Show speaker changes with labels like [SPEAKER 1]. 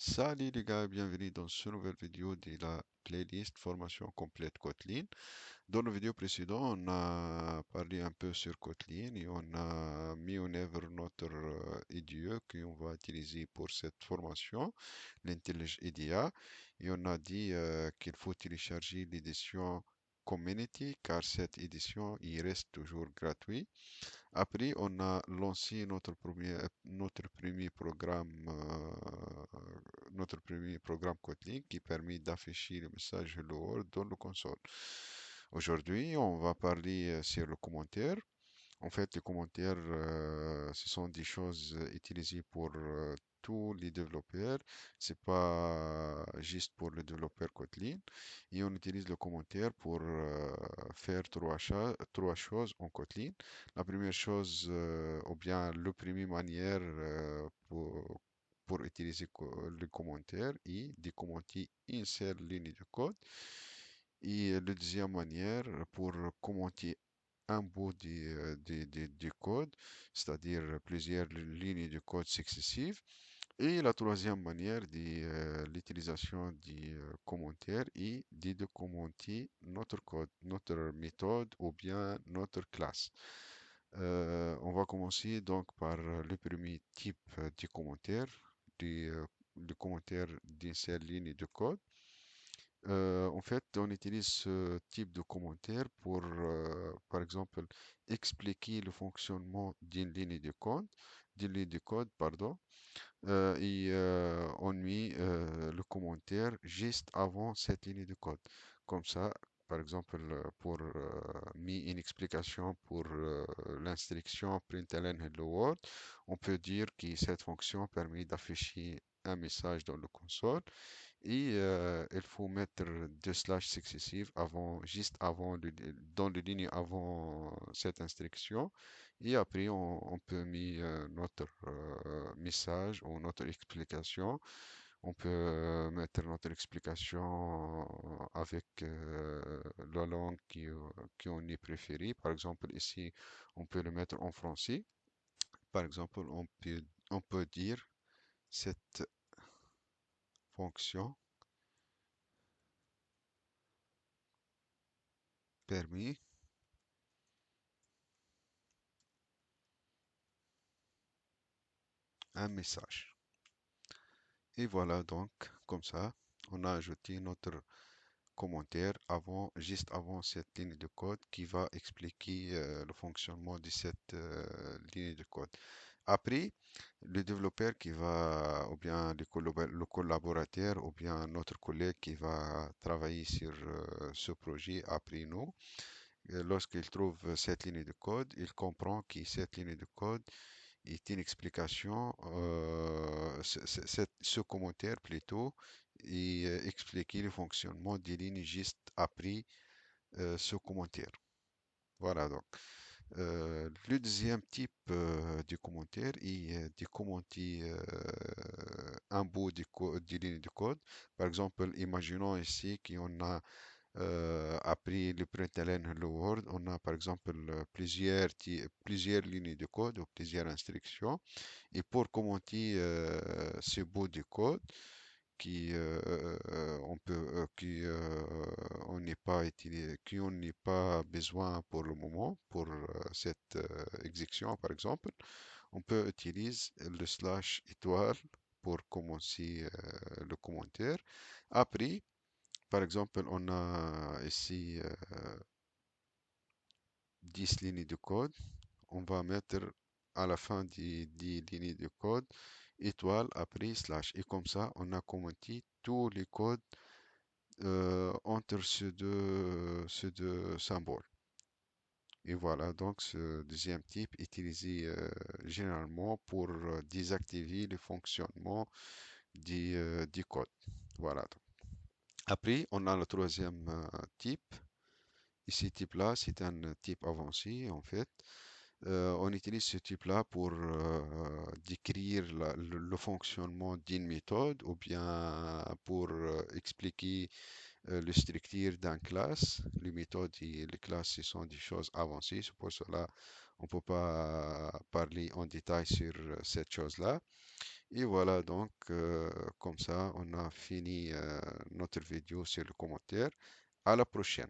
[SPEAKER 1] Salut les gars, bienvenue dans ce nouvelle vidéo de la playlist formation complète Kotlin. Dans la vidéo précédente, on a parlé un peu sur Kotlin et on a mis en œuvre notre IDE qu'on va utiliser pour cette formation, l'IntelliJ IDEA, et on a dit qu'il faut télécharger l'édition Community car cette édition il reste toujours gratuit. Après, on a lancé notre premier programme Kotlin qui permet d'afficher le message Hello World dans le console. Aujourd'hui, on va parler sur le commentaire. En fait, les commentaires, ce sont des choses utilisées pour tous les développeurs. C'est pas juste pour le développeur Kotlin. Et on utilise le commentaire pour faire trois choses en Kotlin. La première chose, ou bien la première manière pour utiliser le commentaire est de commenter une seule ligne de code. Et la deuxième manière, pour commenter un bout du code, c'est-à-dire plusieurs lignes de code successives. Et la troisième manière de l'utilisation des commentaires est de commenter notre code, notre méthode ou bien notre classe. On va commencer donc par le premier type de commentaire, le commentaire d'une seule ligne de code. En fait, on utilise ce type de commentaire pour, par exemple, expliquer le fonctionnement d'une ligne de code, pardon, et on met le commentaire juste avant cette ligne de code. Comme ça, par exemple, pour mettre une explication pour l'instruction println hello world, on peut dire que cette fonction permet d'afficher un message dans le console et il faut mettre deux slash successives avant, juste avant, dans les lignes avant cette instruction. Et après, on peut mettre notre message ou notre explication. On peut mettre notre explication avec la langue qui on est préférée. Par exemple, ici, on peut le mettre en français. Par exemple, on peut dire cette fonction permet un message. Et voilà donc, comme ça, on a ajouté notre commentaire juste avant cette ligne de code qui va expliquer le fonctionnement de cette ligne de code. Après, le développeur qui va, ou bien le collaborateur, ou bien notre collègue qui va travailler sur ce projet après nous, lorsqu'il trouve cette ligne de code, il comprend que cette ligne de code est une explication, ce commentaire plutôt, et expliquer le fonctionnement des lignes juste après ce commentaire. Voilà donc. Le deuxième type de commentaire est de commenter un bout de ligne de code. Par exemple, imaginons ici qu'on a après le println Hello World, on a par exemple plusieurs lignes de code ou plusieurs instructions. Et pour commenter ce bout de code on n'est pas qui on n'est pas besoin pour le moment pour cette exécution par exemple, on peut utiliser le slash étoile pour commencer le commentaire. Après, par exemple, on a ici 10 lignes de code. On va mettre à la fin des lignes de code étoile après slash. Et comme ça, on a commenté tous les codes entre ces deux symboles. Et voilà, donc ce deuxième type utilisé généralement pour désactiver le fonctionnement du code. Voilà. Après, on a le troisième type. Et ce type-là, c'est un type avancé en fait. On utilise ce type-là pour décrire le fonctionnement d'une méthode ou bien pour expliquer le structure d'une classe. Les méthodes et les classes, ce sont des choses avancées. C'est pour cela on ne peut pas parler en détail sur cette chose-là. Et voilà donc comme ça, on a fini notre vidéo sur le commentaire. À la prochaine.